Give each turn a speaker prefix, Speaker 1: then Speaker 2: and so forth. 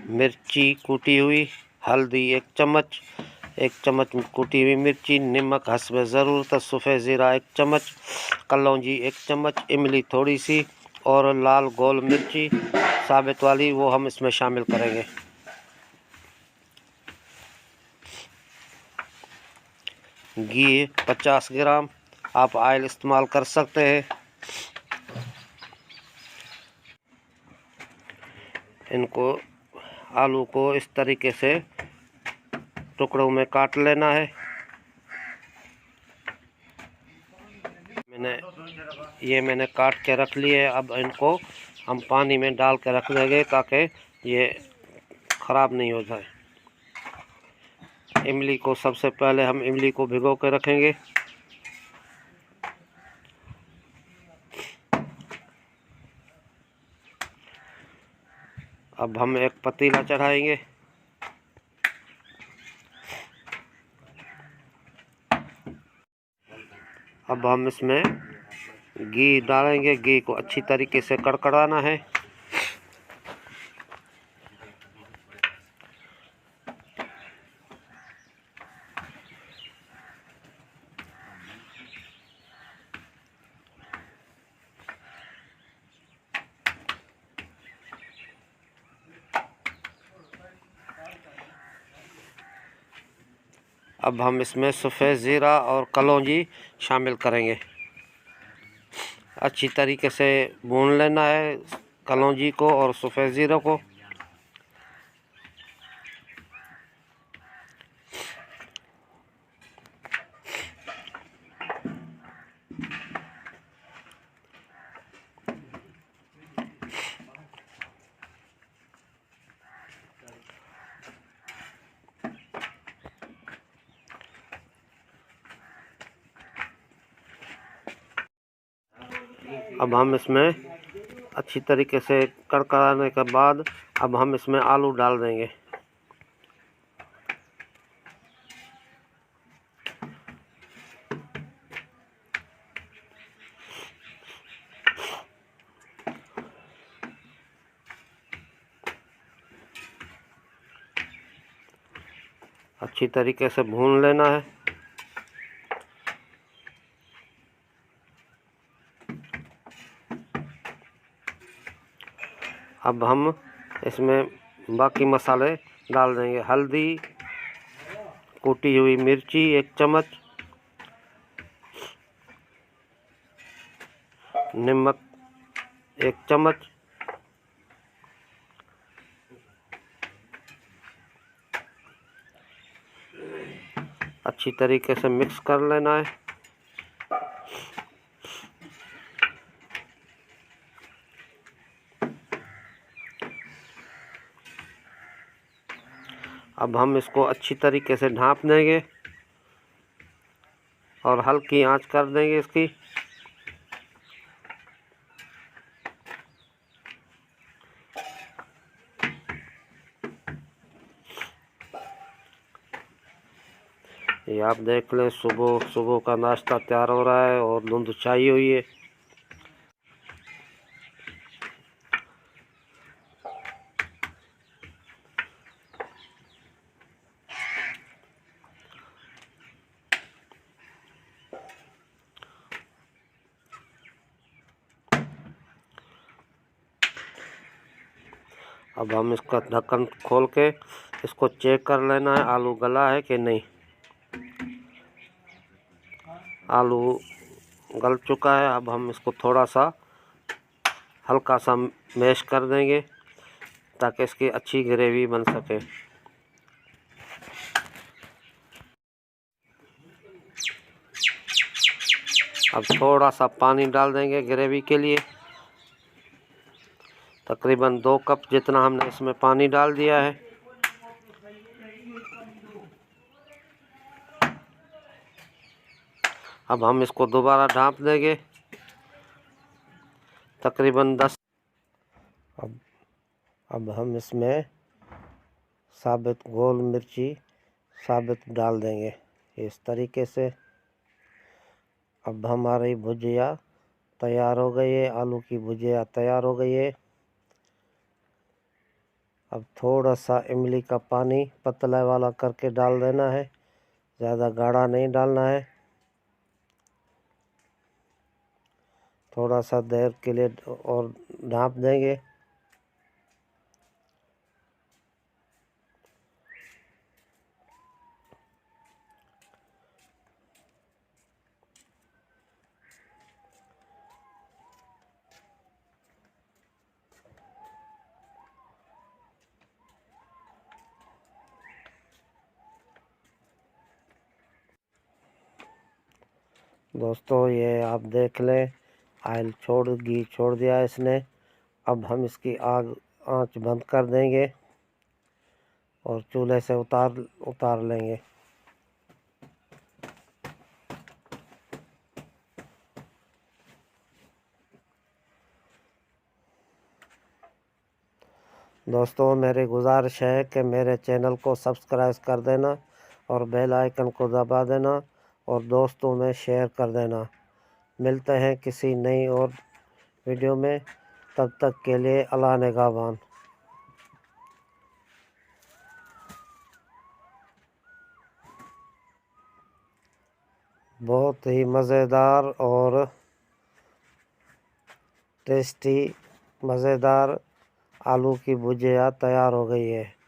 Speaker 1: मिर्ची कूटी हुई, हल्दी 1 चम्मच, 1 चम्मच कूटी हुई मिर्ची, नमक हस्बे ज़रूरत, सफ़ेद ज़ीरा 1 चम्मच, कलौंजी 1 चम्मच, इमली थोड़ी सी और लाल गोल मिर्ची साबित वाली वो हम इसमें शामिल करेंगे। घी 50 ग्राम, आप ऑयल इस्तेमाल कर सकते हैं। इनको आलू को इस तरीके से टुकड़ों में काट लेना है। मैंने काट के रख लिए। अब इनको हम पानी में डाल के रख देंगे ताकि ये ख़राब नहीं हो जाए। इमली को सबसे पहले हम इमली को भिगो के रखेंगे। अब हम एक पतीला चढ़ाएंगे। अब हम इसमें घी डालेंगे। घी को अच्छी तरीके से कड़कड़ाना है। अब हम इसमें सफ़ेद ज़ीरा और कलौंजी शामिल करेंगे। अच्छी तरीके से भून लेना है कलौंजी को और सफ़ेद ज़ीरा को। अब हम इसमें अच्छी तरीके से कड़कड़ाने के बाद अब हम इसमें आलू डाल देंगे। अच्छी तरीके से भून लेना है। अब हम इसमें बाकी मसाले डाल देंगे। हल्दी, कूटी हुई मिर्ची 1 चम्मच, नमक 1 चम्मच, अच्छी तरीके से मिक्स कर लेना है। अब हम इसको अच्छी तरीके से ढाँप देंगे और हल्की आंच कर देंगे इसकी। ये आप देख लें, सुबह सुबह का नाश्ता तैयार हो रहा है और धुंध छाई हुई है। अब हम इसका ढक्कन खोल के इसको चेक कर लेना है आलू गला है कि नहीं। आलू गल चुका है। अब हम इसको थोड़ा सा हल्का सा मैश कर देंगे ताकि इसकी अच्छी ग्रेवी बन सके। अब थोड़ा सा पानी डाल देंगे ग्रेवी के लिए। तकरीबन 2 कप जितना हमने इसमें पानी डाल दिया है। अब हम इसको दोबारा ढाँप देंगे तकरीबन 10। अब हम इसमें साबित गोल मिर्ची साबित डाल देंगे इस तरीके से। अब हमारी भुजिया तैयार हो गई है, आलू की भुजिया तैयार हो गई है। अब थोड़ा सा इमली का पानी पतला वाला करके डाल देना है, ज़्यादा गाढ़ा नहीं डालना है। थोड़ा सा देर के लिए और ढाँप देंगे। दोस्तों ये आप देख लें, घी छोड़ दिया इसने। अब हम इसकी आँच बंद कर देंगे और चूल्हे से उतार लेंगे। दोस्तों मेरी गुजारिश है कि मेरे चैनल को सब्सक्राइब कर देना और बेल आइकन को दबा देना और दोस्तों में शेयर कर देना। मिलते हैं किसी नई और वीडियो में, तब तक के लिए अल्लाह निगहबान। बहुत ही मज़ेदार और टेस्टी मज़ेदार आलू की भुजिया तैयार हो गई है।